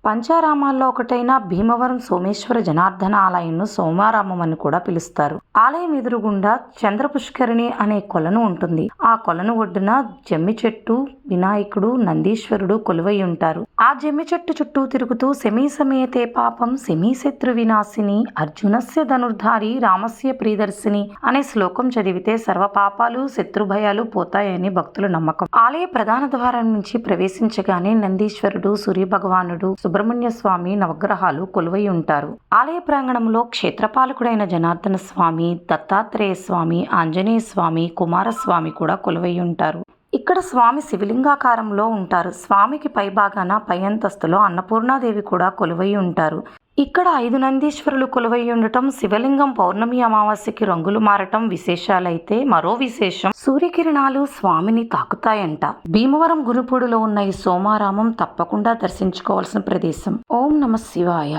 పంచారామాల్లో ఒకటైన భీమవరం సోమేశ్వర జనార్దన ఆలయంను సోమారామం అని కూడా పిలుస్తారు. ఆలయం ఎదురుగుండా చంద్రపుష్కరిణి అనే కొలను ఉంటుంది. ఆ కొలను ఒడ్డున జమ్మి చెట్టు, వినాయకుడు, నందీశ్వరుడు కొలువై ఉంటారు. ఆ జమ్మి చెట్టు చుట్టూ తిరుగుతూ శమీ సమేతే పాపం శమీ శత్రు వినాశిని అర్జునస్య ధనుర్ధారి రామస్య ప్రియదర్శిని అనే శ్లోకం చదివితే సర్వ పాపాలు శత్రుభయాలు పోతాయని భక్తుల నమ్మకం. ఆలయ ప్రధాన ద్వారం నుంచి ప్రవేశించగానే నందీశ్వరుడు, సూర్య భగవానుడు, సుబ్రహ్మణ్య స్వామి నవగ్రహాలు కొలువై ఉంటారు. ఆలయ ప్రాంగణంలో క్షేత్రపాలకుడైన జనార్దన స్వామి, దత్తాత్రేయ స్వామి, ఆంజనేయ స్వామి, కుమారస్వామి కూడా కొలువై ఉంటారు. ఇక్కడ స్వామి శివలింగాకారంలో ఉంటారు. స్వామికి పైభాగాన పై అంతస్తులో అన్నపూర్ణాదేవి కూడా కొలువై ఉంటారు. ఇక్కడ 5 నందీశ్వరులు కొలువై ఉండటం, శివలింగం పౌర్ణమి అమావాస్యకి రంగులు మారటం విశేషాలైతే మరో విశేషం సూర్యకిరణాలు స్వామిని తాకుతాయంట. భీమవరం గురుపూడిలో ఉన్న ఈ సోమారామం తప్పకుండా దర్శించుకోవాల్సిన ప్రదేశం. ఓం నమః శివాయ.